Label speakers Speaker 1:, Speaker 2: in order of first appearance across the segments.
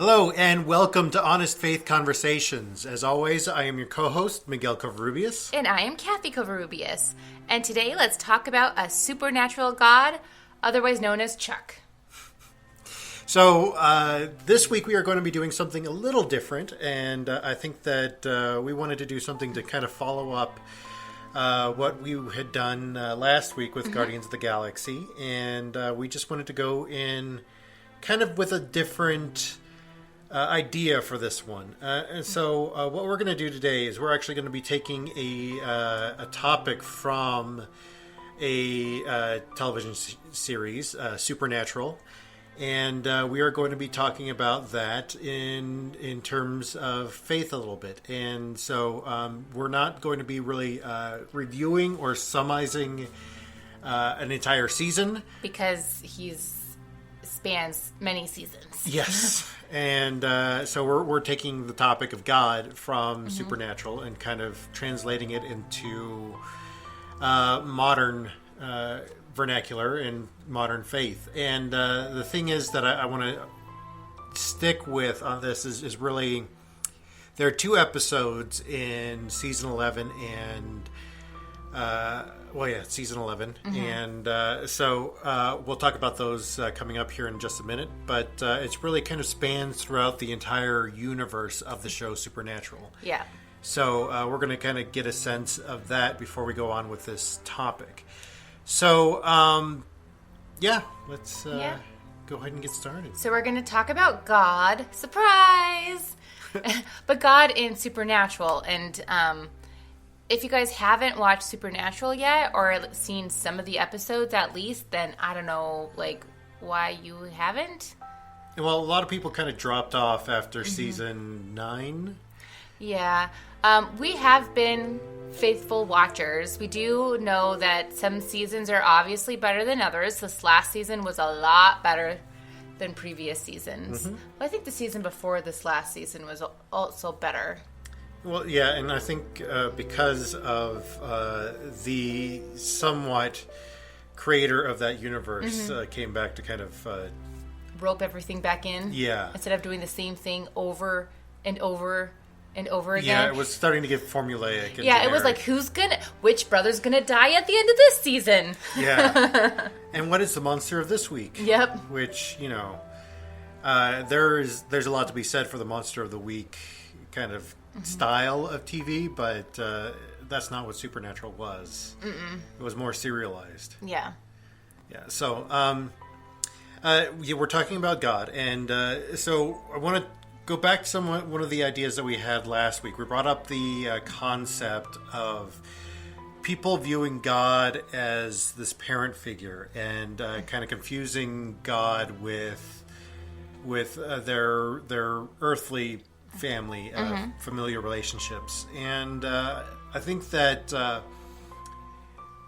Speaker 1: Hello and welcome to Honest Faith Conversations. As always, I am your co-host, Miguel Covarrubias.
Speaker 2: And I am Kathy Covarrubias. And today let's talk about a supernatural god, otherwise known as Chuck.
Speaker 1: So this week we are going to be doing something a little different, and I think that we wanted to do something to kind of follow up what we had done last week with Guardians of the Galaxy, and we just wanted to go in kind of with a different idea for this one. And so what we're going to do today is we're actually going to be taking a topic from a television series, Supernatural, and we are going to be talking about that in terms of faith a little bit. And so we're not going to be really reviewing or summarizing an entire season.
Speaker 2: Because spans many seasons.
Speaker 1: Yes. And so we're taking the topic of God from Supernatural and kind of translating it into modern vernacular and modern faith. And the thing is that I want to stick with on this is really, there are two episodes in season 11 and season 11. And so we'll talk about those coming up here in just a minute. But it's really kind of spans throughout the entire universe of the show Supernatural.
Speaker 2: Yeah.
Speaker 1: So we're going to kind of get a sense of that before we go on with this topic. So, let's go ahead and get started.
Speaker 2: So we're going to talk about God. Surprise! But God in Supernatural. And if you guys haven't watched Supernatural yet, or seen some of the episodes at least, then I don't know, why you haven't.
Speaker 1: Well, a lot of people kind of dropped off after season 9.
Speaker 2: Yeah. We have been faithful watchers. We do know that some seasons are obviously better than others. This last season was a lot better than previous seasons. But I think the season before this last season was also better.
Speaker 1: Well, yeah, and I think because of the somewhat creator of that universe came back to kind of
Speaker 2: rope everything back in.
Speaker 1: Yeah.
Speaker 2: Instead of doing the same thing over and over and over again.
Speaker 1: Yeah, it was starting to get formulaic. And
Speaker 2: yeah,
Speaker 1: generic.
Speaker 2: It was which brother's gonna die at the end of this season?
Speaker 1: Yeah. And what is the monster of this week?
Speaker 2: Yep.
Speaker 1: Which, there's a lot to be said for the monster of the week kind of style of TV, but that's not what Supernatural was. It was more serialized.
Speaker 2: Yeah.
Speaker 1: Yeah. So, we're talking about God, and so I want to go back to one of the ideas that we had last week. We brought up the concept of people viewing God as this parent figure and kind of confusing God with their earthly family, familiar relationships. And I think that,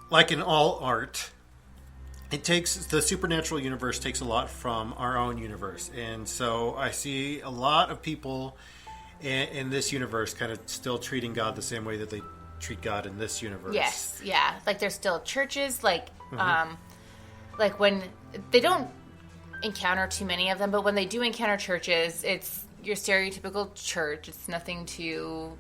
Speaker 1: like in all art, the supernatural universe takes a lot from our own universe. And so I see a lot of people in this universe kind of still treating God the same way that they treat God in this universe.
Speaker 2: Yes, yeah. There's still churches, when they don't encounter too many of them, but when they do encounter churches, it's your stereotypical church. It's nothing too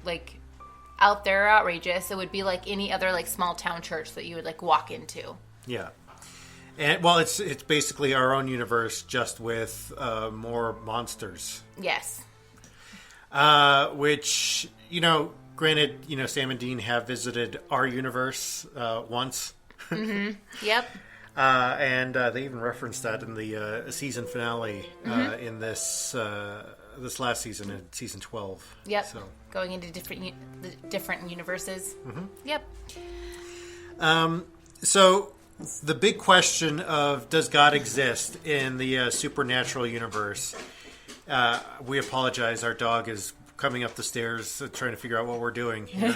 Speaker 2: out there or outrageous. It would be like any other small town church that you would walk into.
Speaker 1: Yeah. And well, it's basically our own universe, just with more monsters.
Speaker 2: Yes.
Speaker 1: Which, granted, Sam and Dean have visited our universe once.
Speaker 2: Yep.
Speaker 1: And they even referenced that in the season finale in this last season, in season 12.
Speaker 2: Yep.
Speaker 1: So.
Speaker 2: Going into different universes. Yep.
Speaker 1: So the big question of does God exist in the supernatural universe? We apologize. Our dog is coming up the stairs trying to figure out what we're doing here.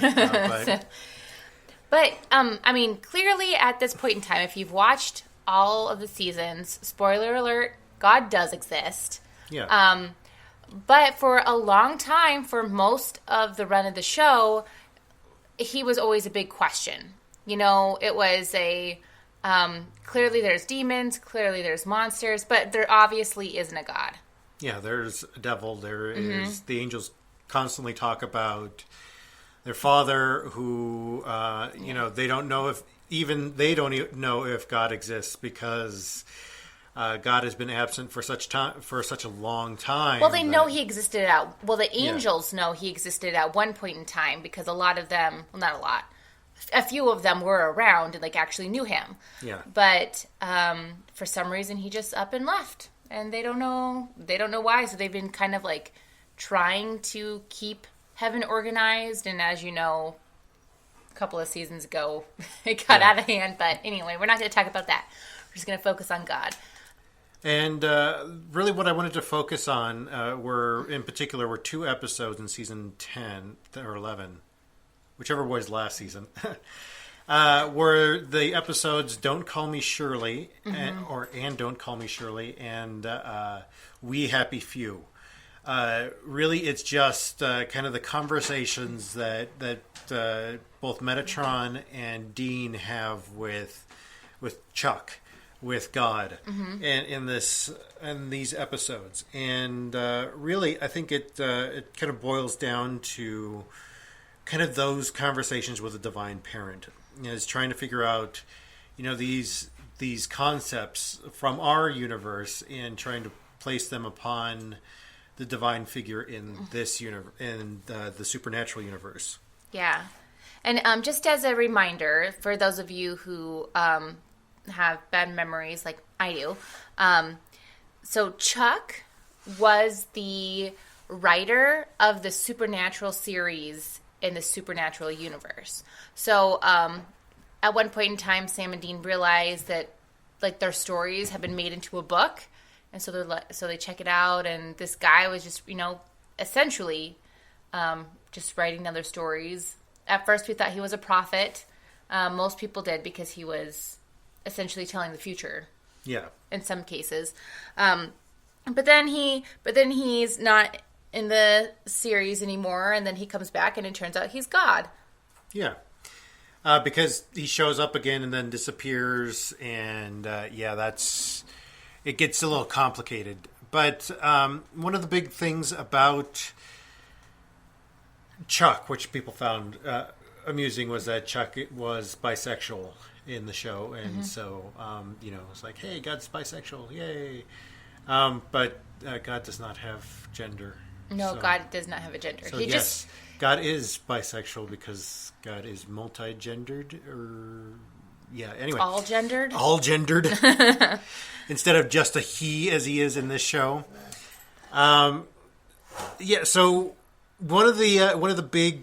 Speaker 2: But clearly at this point in time, if you've watched all of the seasons, spoiler alert, God does exist.
Speaker 1: Yeah.
Speaker 2: But for a long time, for most of the run of the show, he was always a big question. It was clearly there's demons, clearly there's monsters, but there obviously isn't a God.
Speaker 1: Yeah, there's a devil. There is the angels constantly talk about their father, who they don't know if know if God exists because God has been absent for such a long time.
Speaker 2: Well, they know he existed the angels know he existed at one point in time because a lot of them, well, not a lot, a few of them were around and like actually knew him.
Speaker 1: Yeah.
Speaker 2: But for some reason he just up and left, and they don't know why. So they've been kind of like trying to keep heaven organized, and as you know, a couple of seasons ago it got out of hand. But anyway, we're not going to talk about that. We're just going to focus on God.
Speaker 1: And really what I wanted to focus on were 2 episodes in season 10 or 11, whichever was last season, were the episodes Don't Call Me Shirley and Don't Call Me Shirley and We Happy Few. Really, it's just kind of the conversations that both Metatron and Dean have with Chuck, with God, and in these episodes. And really, I think it kind of boils down to kind of those conversations with the divine parent, is trying to figure out, these concepts from our universe and trying to place them upon the divine figure in this universe, in the supernatural universe.
Speaker 2: Yeah. And just as a reminder, for those of you who have bad memories like I do, so Chuck was the writer of the Supernatural series in the Supernatural universe. So at one point in time, Sam and Dean realized that like their stories have been made into a book. And so they check it out, and this guy was just, essentially just writing other stories. At first, we thought he was a prophet. Most people did, because he was essentially telling the future.
Speaker 1: Yeah.
Speaker 2: In some cases, but then he's not in the series anymore, and then he comes back, and it turns out he's God.
Speaker 1: Yeah. Because he shows up again and then disappears, and it gets a little complicated. But one of the big things about Chuck, which people found amusing, was that Chuck was bisexual in the show. And so, it's like, hey, God's bisexual. Yay. But God does not have gender.
Speaker 2: No, so, God does not have a gender.
Speaker 1: So God is bisexual because God is multi-gendered, anyway.
Speaker 2: All gendered?
Speaker 1: All gendered. Instead of just a he, as he is in this show. So one of the big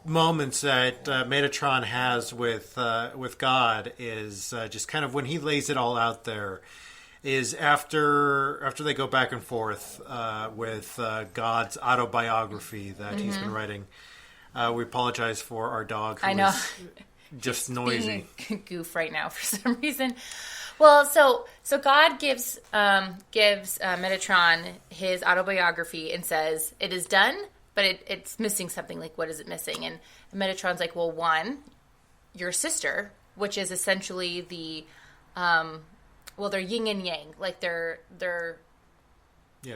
Speaker 1: moments that Metatron has with God is just kind of when he lays it all out there, is after they go back and forth with God's autobiography that he's been writing. We apologize for our dog who is just noisy.
Speaker 2: Goof right now for some reason. Well, so God gives Metatron his autobiography and says it is done, but it's missing something. Like, what is it missing? And Metatron's like, well, one, your sister, which is essentially the they're yin and yang, like they're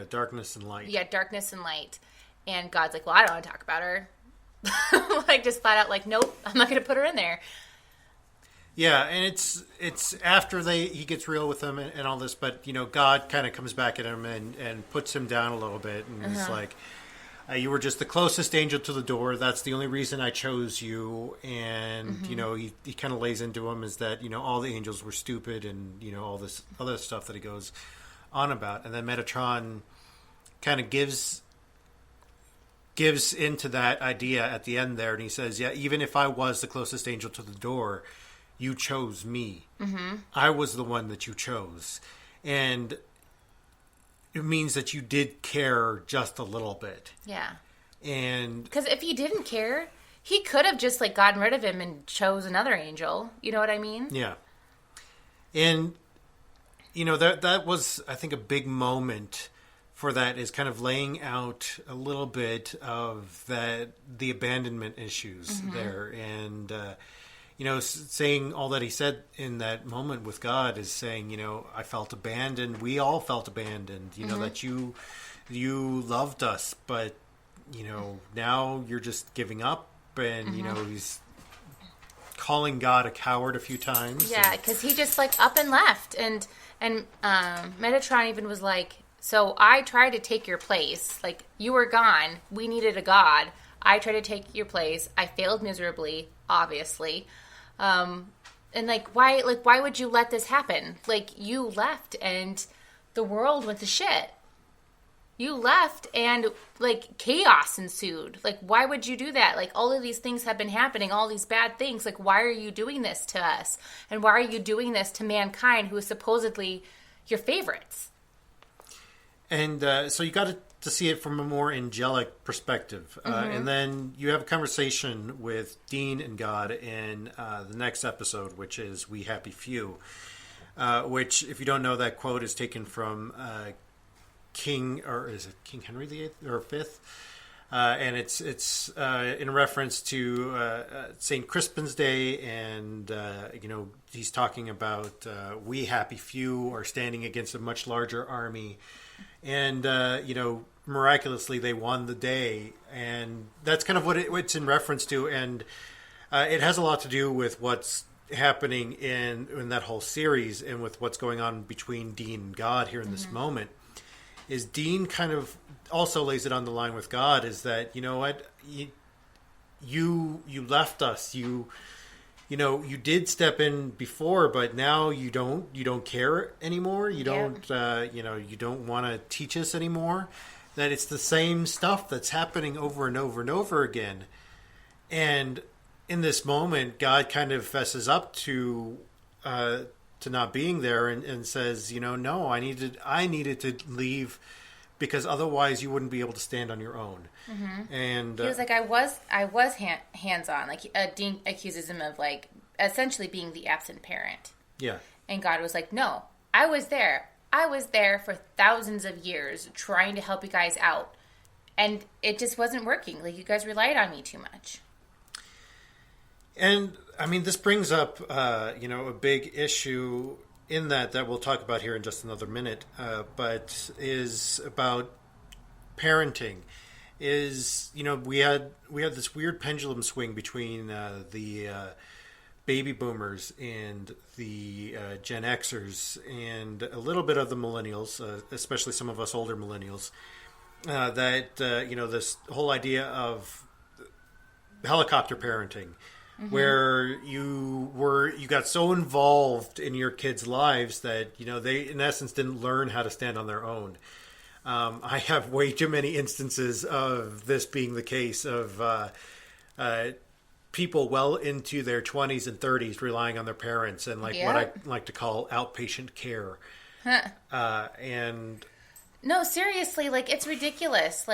Speaker 1: darkness and light.
Speaker 2: Yeah, darkness and light. And God's like, well, I don't want to talk about her. Like, just flat out like, nope, I'm not going to put her in there.
Speaker 1: Yeah, and it's after he gets real with them and all this, but God kind of comes back at him and puts him down a little bit, and it's like, you were just the closest angel to the door. That's the only reason I chose you. And he kind of lays into him is that all the angels were stupid, and all this other stuff that he goes on about. And then Metatron kind of gives into that idea at the end there, and he says, yeah, even if I was the closest angel to the door, you chose me. I was the one that you chose. And it means that you did care just a little bit.
Speaker 2: Yeah.
Speaker 1: And
Speaker 2: because if he didn't care, he could have just like gotten rid of him and chose another angel. You know what I mean?
Speaker 1: Yeah. And that was, I think, a big moment for that, is kind of laying out a little bit of the abandonment issues there. And saying all that he said in that moment with God is saying, I felt abandoned. We all felt abandoned, that you loved us, but, now you're just giving up. And, he's calling God a coward a few times.
Speaker 2: Yeah, because he just up and left. And Metatron even was like, so I tried to take your place. You were gone. We needed a God. I tried to take your place. I failed miserably, obviously. And why would you let this happen? You left and the world went to shit. You left and chaos ensued. Why would you do that? All of these things have been happening, all these bad things. Why are you doing this to us? And why are you doing this to mankind who is supposedly your favorites?
Speaker 1: And so you got to see it from a more angelic perspective. And then you have a conversation with Dean and God in the next episode, which is We Happy Few, which, if you don't know, that quote is taken from King Henry VIII or Fifth? And it's in reference to St. Crispin's Day, and he's talking about we happy few are standing against a much larger army, and miraculously they won the day, and that's kind of what it's in reference to, and it has a lot to do with what's happening in that whole series, and with what's going on between Dean and God here in this moment. Is Dean kind of also lays it on the line with God, is that, you left us, you did step in before, but now you don't care anymore. You don't, you don't want to teach us anymore. That it's the same stuff that's happening over and over and over again. And in this moment, God kind of fesses up to not being there and says, no, I needed to leave because otherwise you wouldn't be able to stand on your own. Mm-hmm. And
Speaker 2: he was like, I was hands-on. Dean accuses him of essentially being the absent parent.
Speaker 1: Yeah.
Speaker 2: And God was like, no, I was there. I was there for thousands of years trying to help you guys out. And it just wasn't working. You guys relied on me too much.
Speaker 1: And this brings up, a big issue in that we'll talk about here in just another minute, but is about parenting. Is, we had this weird pendulum swing between the baby boomers and the Gen Xers and a little bit of the millennials, especially some of us older millennials, that, this whole idea of helicopter parenting. Mm-hmm. Where you got so involved in your kids' lives that they in essence didn't learn how to stand on their own. I have way too many instances of this being the case of people well into their 20s and 30s relying on their parents and what I like to call outpatient care. Huh. And
Speaker 2: no, seriously, it's ridiculous.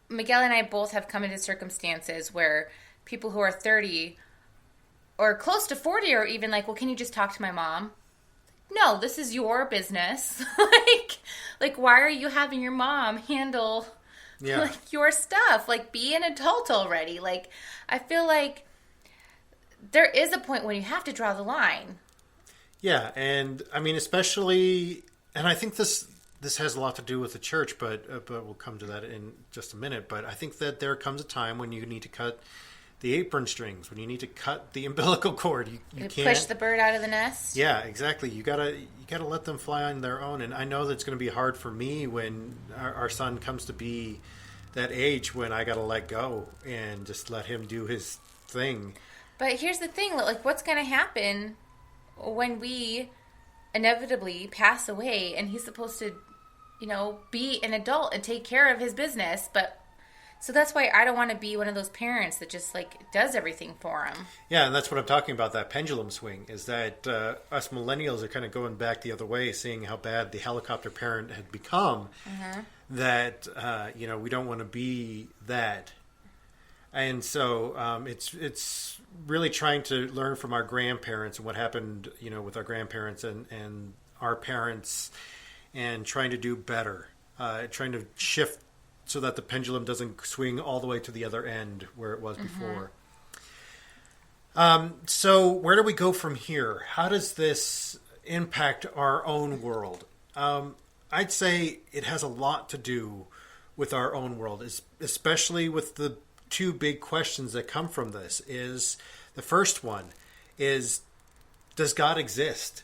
Speaker 2: Miguel and I both have come into circumstances where people who are 30 or close to 40 are even well, can you just talk to my mom? No, this is your business. Why are you having your mom handle your stuff? Be an adult already. I feel there is a point when you have to draw the line.
Speaker 1: Yeah, and especially, and I think this has a lot to do with the church, but we'll come to that in just a minute. But I think that there comes a time when you need to cut the apron strings, when you need to cut the umbilical cord. You can't
Speaker 2: push the bird out of the nest.
Speaker 1: Yeah, exactly. You gotta let them fly on their own. And I know that's going to be hard for me when our son comes to be that age when I gotta let go and just let him do his thing.
Speaker 2: But here's the thing: what's going to happen when we inevitably pass away, and he's supposed to, be an adult and take care of his business, but. So that's why I don't want to be one of those parents that just does everything for him.
Speaker 1: Yeah, and that's what I'm talking about, that pendulum swing, is that us millennials are kind of going back the other way, seeing how bad the helicopter parent had become, that, we don't want to be that. And so it's really trying to learn from our grandparents and what happened, with our grandparents and our parents, and trying to do better, trying to shift so that the pendulum doesn't swing all the way to the other end where it was before. So where do we go from here? How does this impact our own world? I'd say it has a lot to do with our own world, especially with the two big questions that come from this. Is the first one is, does God exist?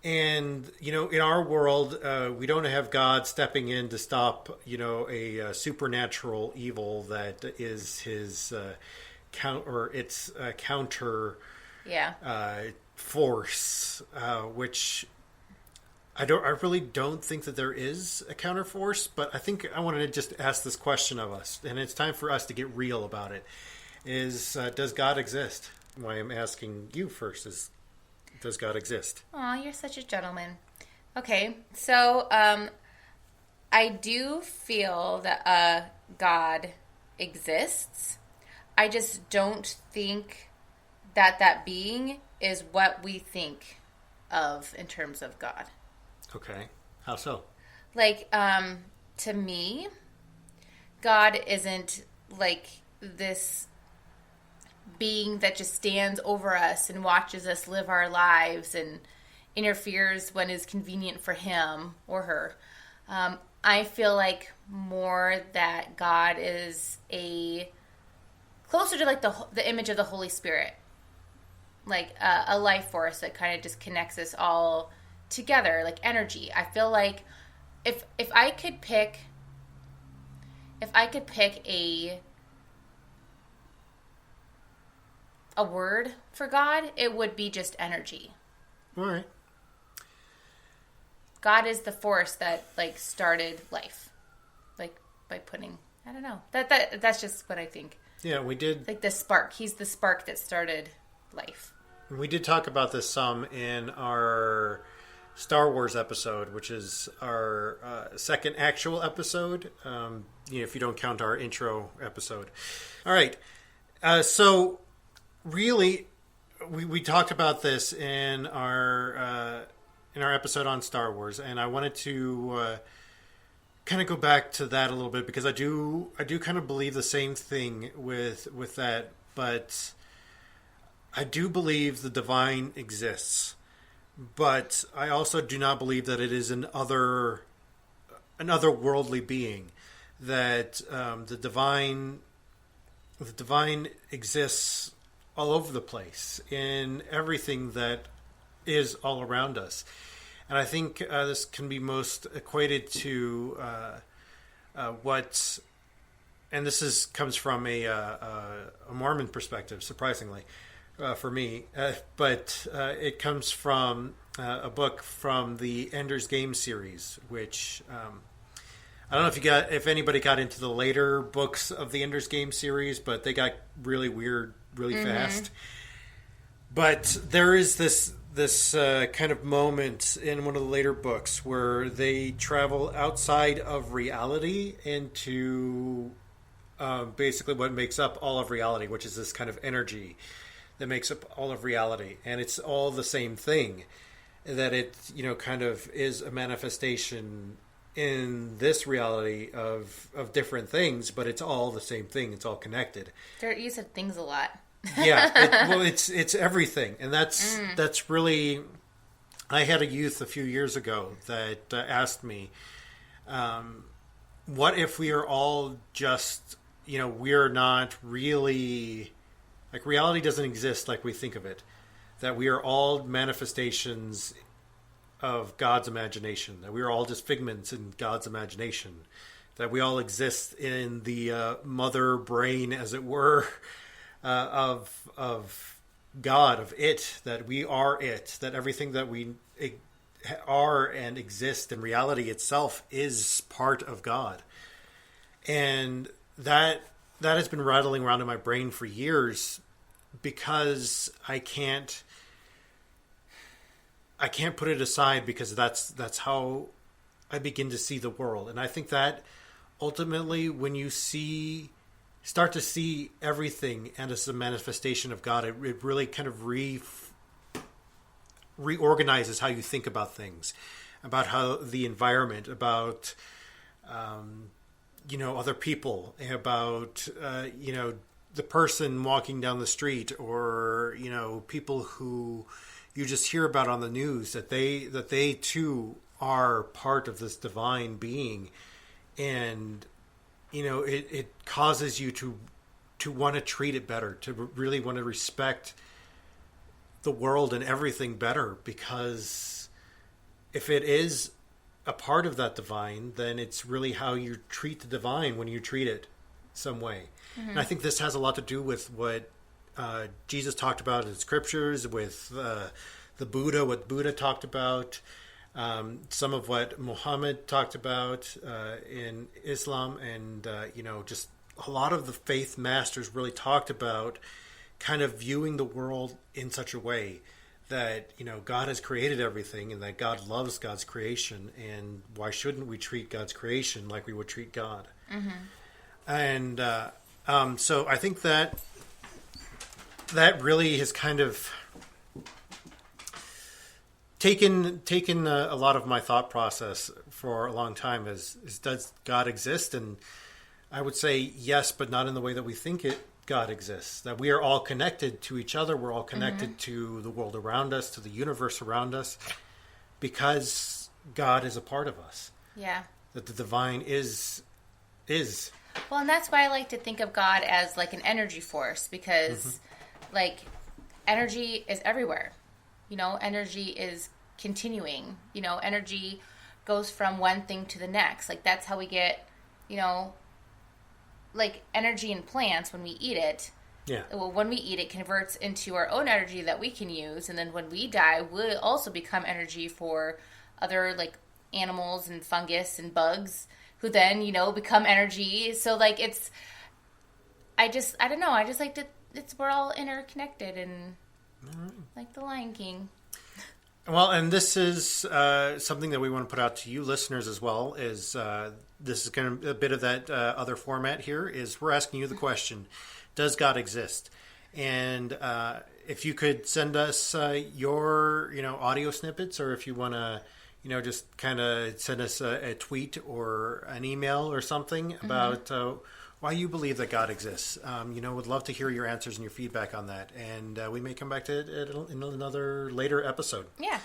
Speaker 1: And in our world, we don't have God stepping in to stop a supernatural evil that is his counter
Speaker 2: Yeah.
Speaker 1: force, which I really don't think that there is a counter force, but I think I wanted to just ask this question of us, and it's time for us to get real about it. Does God exist? Why I'm asking you first is, does God exist?
Speaker 2: Aw, you're such a gentleman. Okay, so I do feel that God exists. I just don't think that that being is what we think of in terms of God.
Speaker 1: Okay. How so?
Speaker 2: Like, to me, God isn't like this being that just stands over us and watches us live our lives and interferes when it's convenient for him or her. I feel like more that God is closer to like the image of the Holy Spirit, like a life force that kind of just connects us all together, like energy. I feel like if I could pick a word for God, it would be just energy.
Speaker 1: All right.
Speaker 2: God is the force that like started life, like by putting. I don't know. That's just what I think.
Speaker 1: Yeah, we did.
Speaker 2: Like the spark. He's the spark that started life.
Speaker 1: We did talk about this some in our Star Wars episode, which is our second actual episode. If you don't count our intro episode. All right. So really, we talked about this in our episode on Star Wars, and I wanted to kind of go back to that a little bit because I do kind of believe the same thing with that, but I do believe the divine exists, but I also do not believe that it is another worldly being. That the divine exists all over the place in everything that is all around us. And I think this can be most equated to what, and this comes from a Mormon perspective, surprisingly, for me, but it comes from a book from the Ender's Game series, which I don't know if anybody got into the later books of the Ender's Game series, but they got really weird really fast. But there is this kind of moment in one of the later books where they travel outside of reality into basically what makes up all of reality, which is this kind of energy that makes up all of reality. And it's all the same thing, that it, kind of is a manifestation in this reality of different things, but it's all the same thing. It's all connected.
Speaker 2: You said things a lot.
Speaker 1: Yeah, it's everything, and that's really. I had a youth a few years ago that asked me, "What if we are all just, we're not really, like reality doesn't exist like we think of it, that we are all manifestations of God's imagination, that we are all just figments in God's imagination, that we all exist in the mother brain, as it were." Of God, of it, that we are it, that everything that we are and exist in reality itself is part of God. And that has been rattling around in my brain for years because I can't put it aside, because that's how I begin to see the world. And I think that ultimately when you start to see everything and as a manifestation of God, it really kind of reorganizes how you think about things, about how the environment, about other people, about the person walking down the street, or people who you just hear about on the news, that they too are part of this divine being, and it causes you to want to treat it better, to really want to respect the world and everything better, because if it is a part of that divine, then it's really how you treat the divine when you treat it some way. Mm-hmm. And I think this has a lot to do with what Jesus talked about in scriptures, with the Buddha, what Buddha talked about, some of what Muhammad talked about in Islam, and just a lot of the faith masters really talked about kind of viewing the world in such a way that God has created everything, and that God loves God's creation, and why shouldn't we treat God's creation like we would treat God? Mm-hmm. And so I think that really has kind of taken a lot of my thought process for a long time. Is does God exist? And I would say yes, but not in the way that we think God exists. That we are all connected to each other. We're all connected to the world around us, to the universe around us, because God is a part of us.
Speaker 2: Yeah.
Speaker 1: That the divine is.
Speaker 2: Well, and that's why I like to think of God as like an energy force, because like energy is everywhere. Energy is continuing. Energy goes from one thing to the next. Like that's how we get, like energy in plants when we eat it.
Speaker 1: Yeah.
Speaker 2: Well, when we eat it converts into our own energy that we can use, and then when we die, we'll also become energy for other like animals and fungus and bugs, who then become energy. So like I don't know. I just like to. We're all interconnected, and like the Lion King.
Speaker 1: Well, and this is something that we want to put out to you listeners as well. Is this is going to a bit of that other format here? Is we're asking you the question: does God exist? And if you could send us your audio snippets, or if you want to just kind of send us a tweet or an email or something about why you believe that God exists. Would love to hear your answers and your feedback on that. And we may come back to it in another later episode.
Speaker 2: Yeah.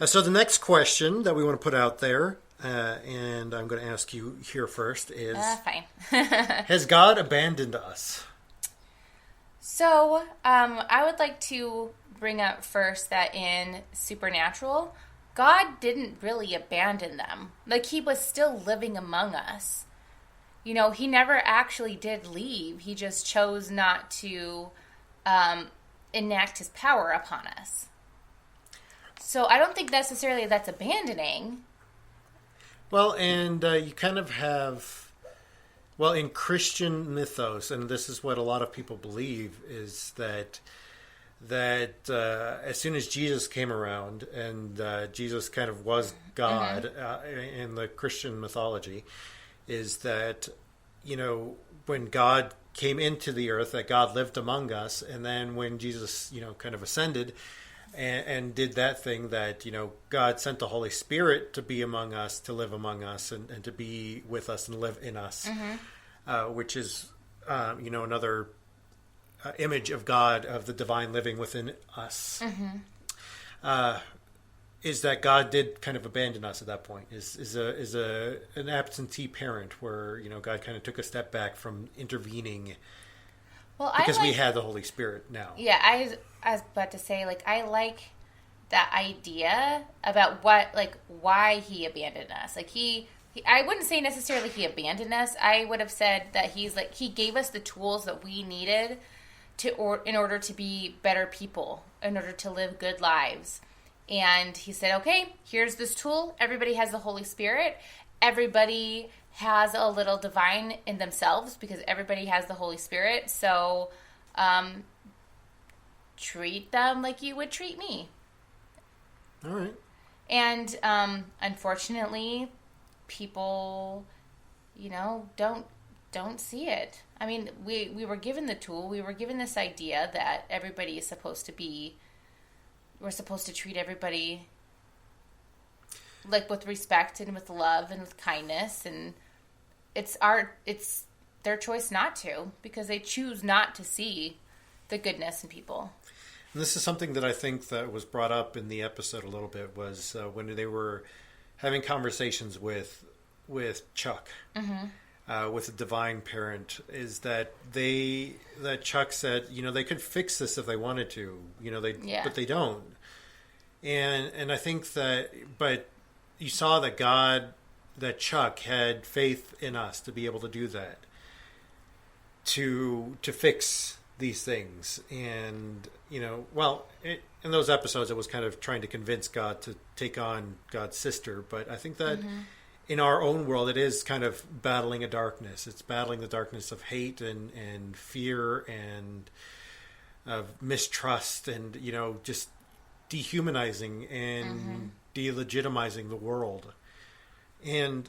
Speaker 1: So the next question that we want to put out there, and I'm going to ask you here first, is
Speaker 2: fine.
Speaker 1: Has God abandoned us?
Speaker 2: So I would like to bring up first that in Supernatural, God didn't really abandon them. Like, he was still living among us. He never actually did leave. He just chose not to enact his power upon us. So I don't think necessarily that's abandoning.
Speaker 1: Well, and you kind of have, in Christian mythos, and this is what a lot of people believe, is that as soon as Jesus came around, and Jesus kind of was God in the Christian mythology, is that when God came into the earth, that God lived among us, and then when Jesus kind of ascended and did that thing, that God sent the Holy Spirit to be among us, to live among us, and to be with us and live in us, which is another image of God, of the divine living within us. Is that God did kind of abandon us at that point? Is an absentee parent, where God kind of took a step back from intervening, because we had the Holy Spirit now.
Speaker 2: Yeah, I was about to say, like, I like that idea about why he abandoned us. Like he I wouldn't say necessarily he abandoned us. I would have said that he gave us the tools that we needed in order to be better people, in order to live good lives. And he said, okay, here's this tool. Everybody has the Holy Spirit. Everybody has a little divine in themselves, because everybody has the Holy Spirit. So treat them like you would treat me.
Speaker 1: All right.
Speaker 2: And unfortunately, people, don't see it. I mean, we were given the tool. We were given this idea that everybody is supposed to be, we're supposed to treat everybody like with respect and with love and with kindness, and it's their choice not to, because they choose not to see the goodness in people.
Speaker 1: And this is something that I think that was brought up in the episode a little bit, was when they were having conversations with Chuck, with the divine parent, is that Chuck said, they could fix this if they wanted to, but they don't. And I think but you saw that Chuck had faith in us to be able to do that, to fix these things. And, in those episodes, it was kind of trying to convince God to take on God's sister. But I think that in our own world, it is kind of battling a darkness. It's battling the darkness of hate and fear and of mistrust and, just dehumanizing and delegitimizing the world. And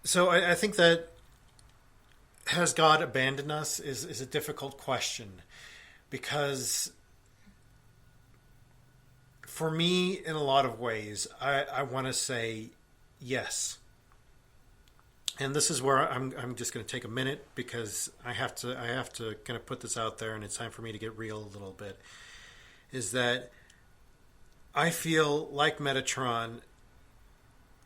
Speaker 1: so I think that, has God abandoned us is a difficult question, because for me, in a lot of ways, I want to say yes. And this is where I'm just going to take a minute, because I have to kind of put this out there, and it's time for me to get real a little bit. Is that I feel like Metatron,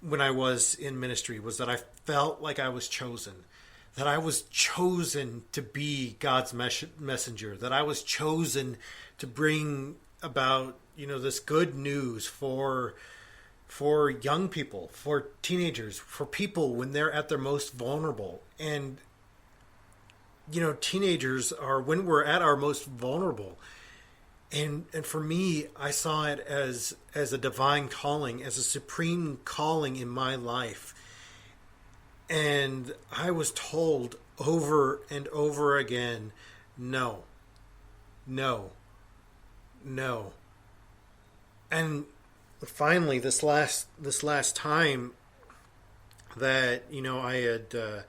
Speaker 1: when I was in ministry, was that I felt like I was chosen. That I was chosen to be God's messenger. That I was chosen to bring about, this good news for young people, for teenagers, for people when they're at their most vulnerable. And, teenagers are when we're at our most vulnerable. And for me, I saw it as a divine calling, as a supreme calling in my life. And I was told over and over again, no, no, no. And finally, this last time that, I had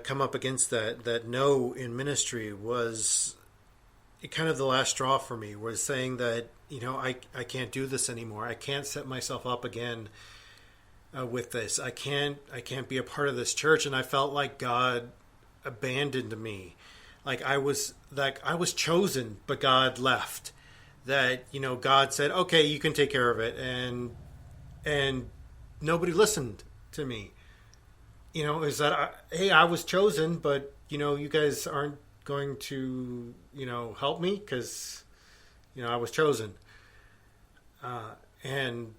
Speaker 1: come up against that no in ministry, was kind of the last straw for me, was saying that, I can't do this anymore. I can't set myself up again with this. I can't be a part of this church. And I felt like God abandoned me. Like I was chosen, but God left. That, God said, okay, you can take care of it. And nobody listened to me. Is that, hey, I was chosen, but, you guys aren't going to, help me because, I was chosen. And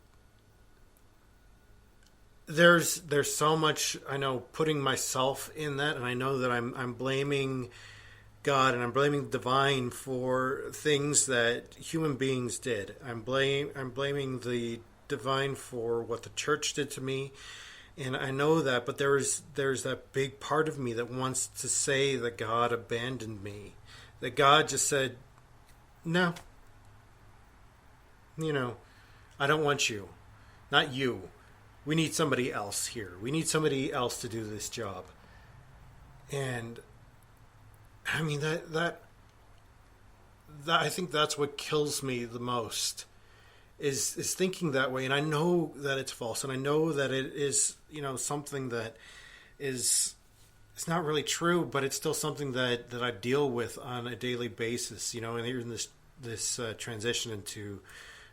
Speaker 1: there's so much, I know, putting myself in that, and I know that I'm blaming God and I'm blaming the divine for things that human beings did. I'm blaming the divine for what the church did to me, and I know that. But there's that big part of me that wants to say that God abandoned me, that God just said, no, I don't want you, not you. We need somebody else here. We need somebody else to do this job. And I mean, that I think that's what kills me the most, is thinking that way. And I know that it's false, and I know that it is, something that is, it's not really true, but it's still something that I deal with on a daily basis, and here in this transition into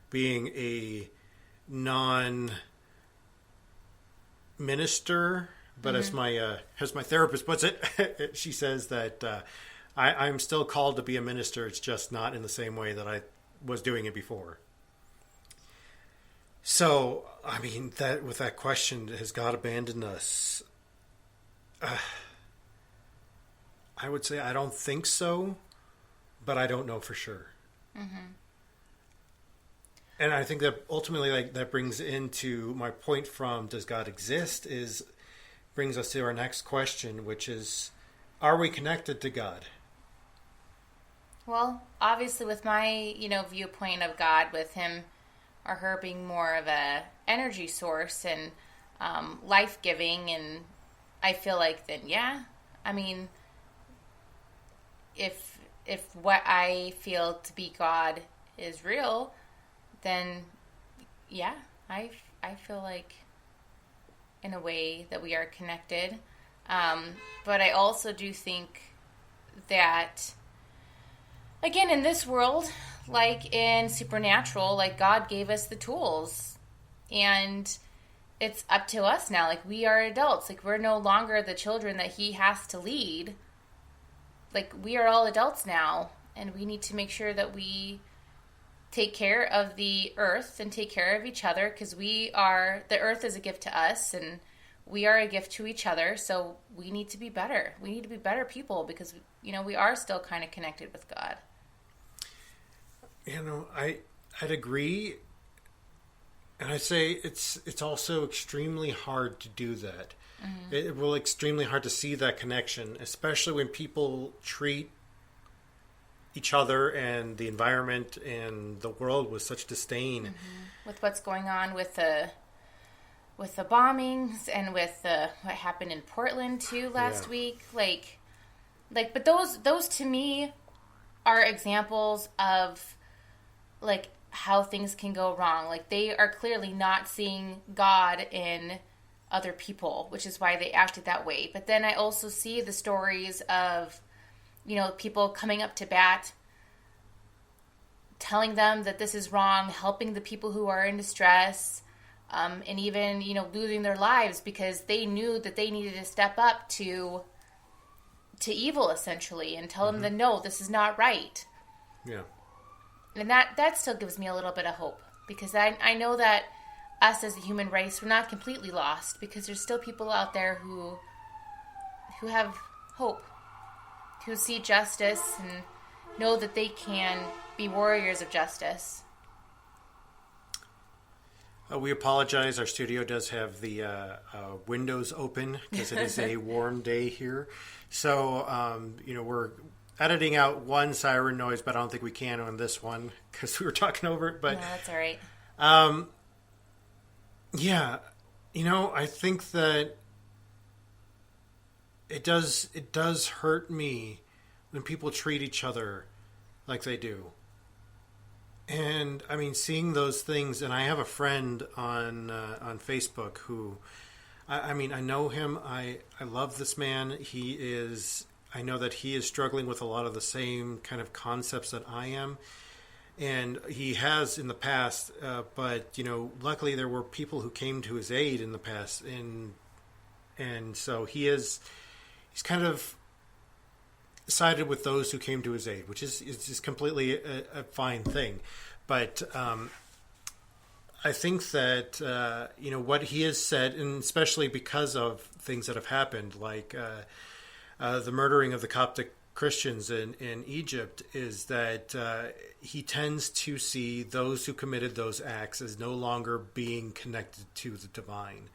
Speaker 1: being a non-minister, but as my therapist puts it, she says that I'm still called to be a minister. It's just not in the same way that I was doing it before. So, I mean, that with that question, has God abandoned us? I would say I don't think so, but I don't know for sure. Mm-hmm. And I think that ultimately, that brings into my point from does God exist, brings us to our next question, which is, are we connected to God?
Speaker 2: Well, obviously with my, viewpoint of God, with him or her being more of a energy source and life-giving, and I feel like then, yeah, I mean, if what I feel to be God is real, then yeah, I feel like in a way that we are connected. But I also do think that, again, in this world, like in Supernatural, like God gave us the tools, and it's up to us now. Like, we are adults. Like, we're no longer the children that he has to lead. Like, we are all adults now, and we need to make sure that we take care of the earth and take care of each other, because the earth is a gift to us, and we are a gift to each other. So we need to be better. We need to be better people, because, we are still kind of connected with God.
Speaker 1: I'd agree. And I say it's also extremely hard to do that. Mm-hmm. It will extremely hard to see that connection, especially when people treat each other and the environment and the world with such disdain.
Speaker 2: Mm-hmm. With what's going on with the bombings and with what happened in Portland too last week, but those to me are examples of like how things can go wrong. Like, they are clearly not seeing God in other people, which is why they acted that way. But then I also see the stories of, people coming up to bat, telling them that this is wrong, helping the people who are in distress, and even, losing their lives because they knew that they needed to step up to evil, essentially, and tell them that, no, this is not right.
Speaker 1: Yeah.
Speaker 2: And that still gives me a little bit of hope, because I know that us as a human race, we're not completely lost, because there's still people out there who have hope, who see justice and know that they can be warriors of justice.
Speaker 1: We apologize. Our studio does have the windows open because it is a warm day here. So, we're editing out one siren noise, but I don't think we can on this one because we were talking over it. But
Speaker 2: no, that's all right.
Speaker 1: Yeah, I think that it does hurt me when people treat each other like they do. And I mean, seeing those things, and I have a friend on Facebook who, I know him. I love this man. I know that he is struggling with a lot of the same kind of concepts that I am, and he has in the past. But luckily there were people who came to his aid in the past, and so he's kind of sided with those who came to his aid, which is just completely a fine thing. But I think that what he has said, and especially because of things that have happened, like the murdering of the Coptic Christians in Egypt, is that he tends to see those who committed those acts as no longer being connected to the divine,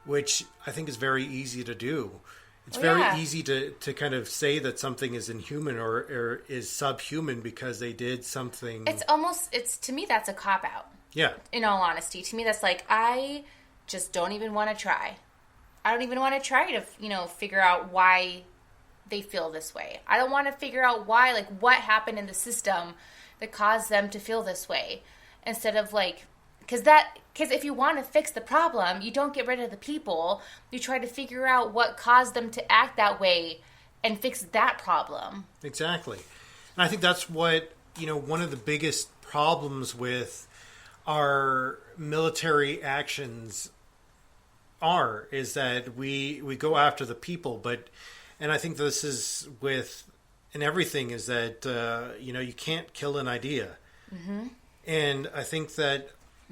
Speaker 1: which I think is very easy to do. It's very easy to kind of say that something is inhuman or is subhuman because they did something.
Speaker 2: To me, that's a cop-out.
Speaker 1: Yeah.
Speaker 2: In all honesty. To me, that's like, I just don't even want to try. I don't even want to try to, figure out why they feel this way. I don't want to figure out why, like, what happened in the system that caused them to feel this way. Instead of, like, because if you want to fix the problem, you don't get rid of the people. You try to figure out what caused them to act that way and fix that problem.
Speaker 1: Exactly. And I think that's what, one of the biggest problems with our military actions is that we go after the people. And I think this is in everything, is that, you can't kill an idea. Mm-hmm. And I think that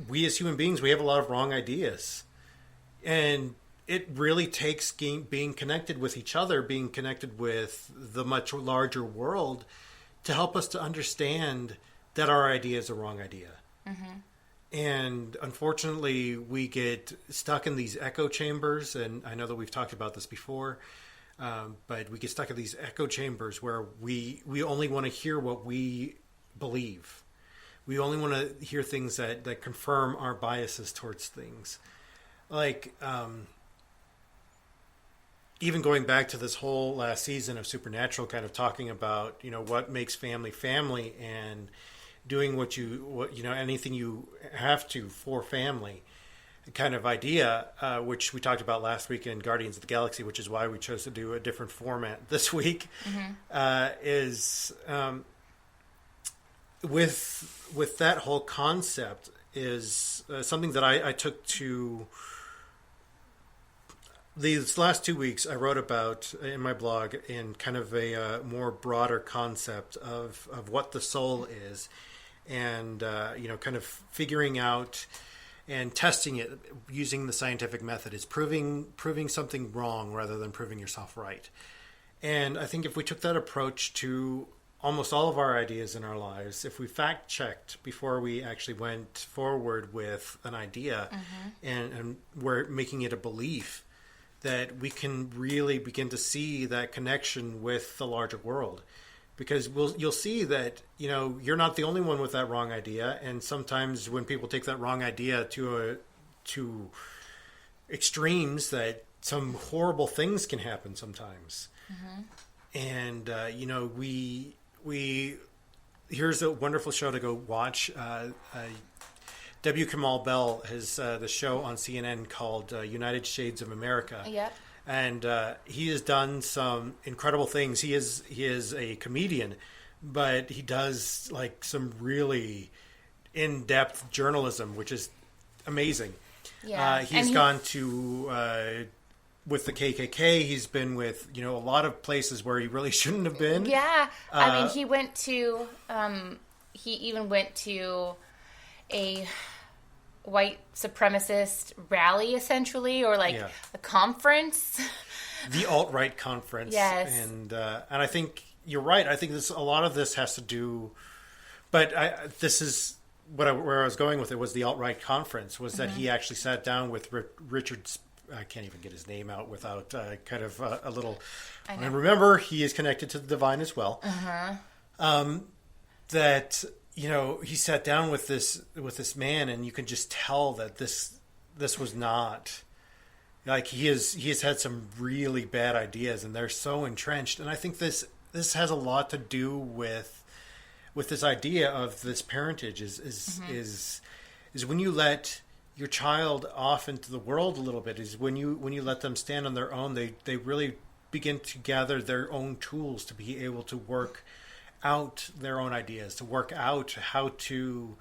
Speaker 1: we as human beings, we have a lot of wrong ideas. And it really takes being connected with each other, being connected with the much larger world to help us to understand that our idea is a wrong idea. Mm-hmm. And unfortunately, we get stuck in these echo chambers. And I know that we've talked about this before, but we get stuck in these echo chambers where we only want to hear what we believe. We only want to hear things that confirm our biases towards things. Like, even going back to this whole last season of Supernatural, kind of talking about, what makes family, and doing what anything you have to for family. kind of idea, which we talked about last week in Guardians of the Galaxy, which is why we chose to do a different format this week, is with that whole concept is something that I took to these last 2 weeks. I wrote about in my blog in kind of a more broader concept of what the soul is, and kind of figuring out and testing it using the scientific method is proving something wrong rather than proving yourself right. And I think if we took that approach to almost all of our ideas in our lives, if we fact checked before we actually went forward with an idea, and we're making it a belief, that we can really begin to see that connection with the larger world. Because you'll see that, you're not the only one with that wrong idea. And sometimes when people take that wrong idea to extremes, that some horrible things can happen sometimes. And, we here's a wonderful show to go watch. W. Kamau Bell has the show on CNN called United Shades of America.
Speaker 2: Yep.
Speaker 1: And he has done some incredible things. He is a comedian, but he does like some really in-depth journalism, which is amazing.
Speaker 2: Yeah.
Speaker 1: He's gone to with the KKK. He's been with a lot of places where he really shouldn't have been.
Speaker 2: Yeah. I mean, he went to. He even went to a white supremacist rally, essentially, or like a conference.
Speaker 1: The alt-right conference.
Speaker 2: Yes.
Speaker 1: And I think you're right. I think a lot of this has to do, but this is where I was going with it, was the alt-right conference, was that he actually sat down with Richard, I can't even get his name out without kind of a little, and remember, he is connected to the divine as well. That he sat down with this man, and you can just tell that this was not, like, he has had some really bad ideas, and they're so entrenched. And I think this has a lot to do with this idea of this parentage is when you let your child off into the world a little bit, is when you let them stand on their own, they really begin to gather their own tools to be able to work out their own ideas, to work out how to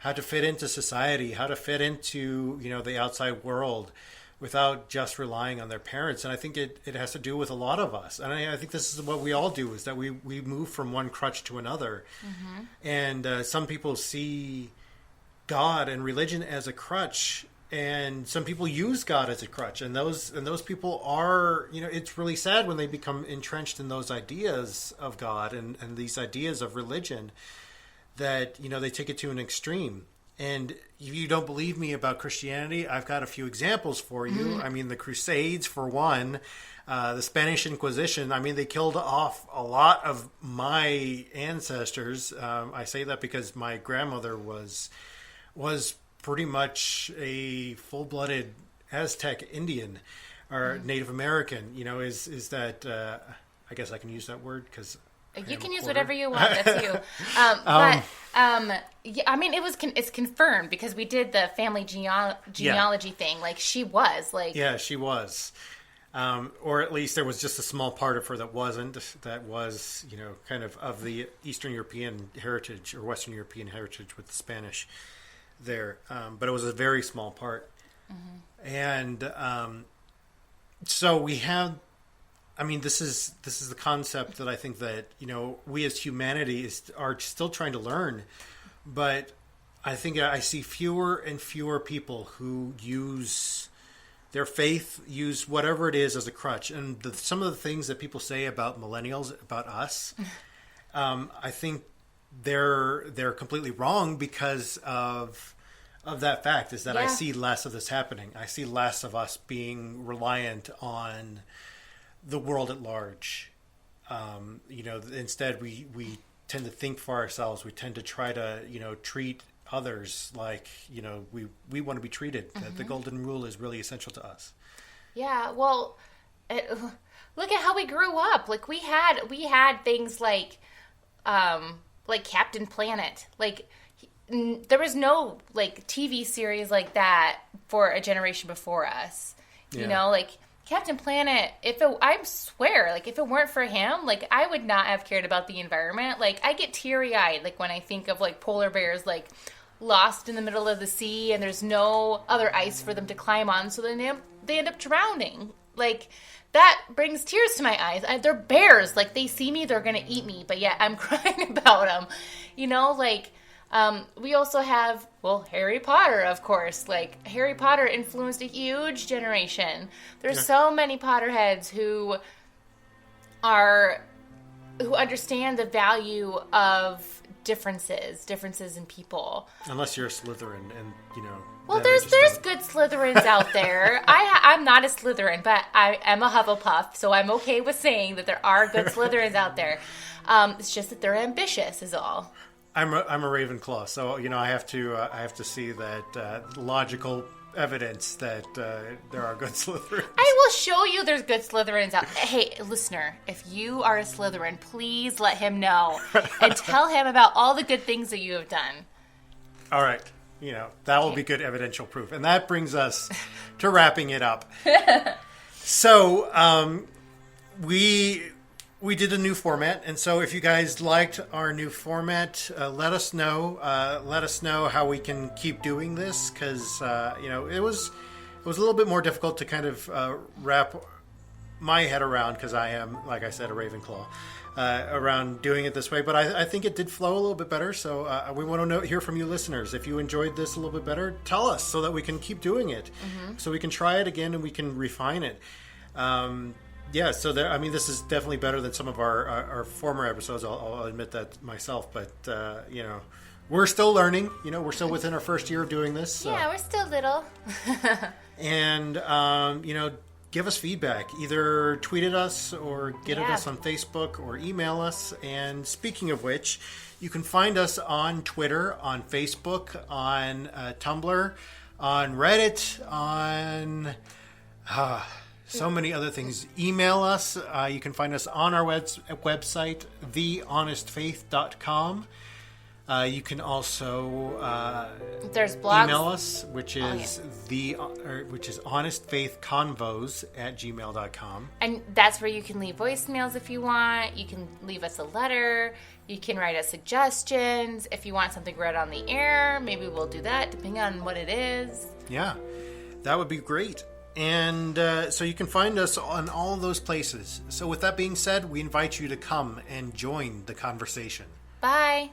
Speaker 1: fit into society, how to fit into the outside world without just relying on their parents. And I think it has to do with a lot of us. And I think this is what we all do, is that we move from one crutch to another. And some people see God and religion as a crutch, and some people use God as a crutch, and those people are, it's really sad when they become entrenched in those ideas of God and these ideas of religion, that they take it to an extreme. And if you don't believe me about Christianity, I've got a few examples for you. I mean, the Crusades, for one, the Spanish Inquisition. I mean, they killed off a lot of my ancestors. I say that because my grandmother was pretty much a full-blooded Aztec Indian or Native American. Is that I guess I can use that word because
Speaker 2: you can use whatever you want. That's you. Yeah, I mean, it's confirmed because we did the family genealogy thing. Like, she was like,
Speaker 1: yeah, she was, or at least there was just a small part of her that wasn't. That was kind of the Eastern European heritage or Western European heritage with the Spanish there, but it was a very small part. And so we have, I mean, this is the concept that I think that we as humanity are still trying to learn, but I think I see fewer and fewer people who use their faith, use whatever it is as a crutch. And some of the things that people say about millennials, about us, I think they're completely wrong because of that fact, is that I see less of this happening. I see less of us being reliant on the world at large. Instead we tend to think for ourselves. We tend to try to, treat others like, we want to be treated. That the golden rule is really essential to us.
Speaker 2: Yeah. Well, look at how we grew up. Like, we had things like Captain Planet. Like, there was no like TV series like that for a generation before us. You
Speaker 1: Yeah.
Speaker 2: know, like Captain Planet, I swear, like if it weren't for him, like I would not have cared about the environment. Like I get teary-eyed like when I think of like polar bears like lost in the middle of the sea and there's no other ice for them to climb on, so then they end up drowning. Like that brings tears to my eyes. They're bears. Like they see me, they're going to eat me, but yet I'm crying about them. You know, like we also have, well, Harry Potter, of course. Like, Harry Potter influenced a huge generation. There's so many Potterheads who understand the value of differences in people.
Speaker 1: Unless you're a Slytherin, and you know.
Speaker 2: Well,
Speaker 1: then
Speaker 2: there's
Speaker 1: they just
Speaker 2: good Slytherins out there. I'm not a Slytherin, but I am a Hufflepuff, so I'm okay with saying that there are good Slytherins out there. It's just that they're ambitious, is all.
Speaker 1: I'm a Ravenclaw, so you know I have to see that logical evidence that there are good Slytherins.
Speaker 2: I will show you there's good Slytherins out. Hey, listener, if you are a Slytherin, please let him know and tell him about all the good things that you have done.
Speaker 1: All right, you know that will be good evidential proof, and that brings us to wrapping it up. So we did a new format, and so if you guys liked our new format, let us know. Let us know how we can keep doing this, because you know it was a little bit more difficult to kind of wrap my head around, because I am, like I said, a Ravenclaw, around doing it this way. But I think it did flow a little bit better. So we want to hear from you listeners. If you enjoyed this a little bit better, tell us so that we can keep doing it, so we can try it again and we can refine it. Yeah, so this is definitely better than some of our former episodes. I'll admit that myself, but you know, we're still learning. You know, we're still within our first year of doing this. So.
Speaker 2: Yeah, we're still little.
Speaker 1: And you know, give us feedback. Either tweet at us or get at us on Facebook or email us. And speaking of which, you can find us on Twitter, on Facebook, on Tumblr, on Reddit, on. So many other things. Email us. You can find us on our website, thehonestfaith.com. You can also
Speaker 2: there's blogs.
Speaker 1: Email us, which is honestfaithconvos@gmail.com.
Speaker 2: And that's where you can leave voicemails if you want. You can leave us a letter. You can write us suggestions. If you want something read on the air, maybe we'll do that, depending on what it is.
Speaker 1: Yeah, that would be great. And so you can find us on all of those places. So with that being said, we invite you to come and join the conversation.
Speaker 2: Bye.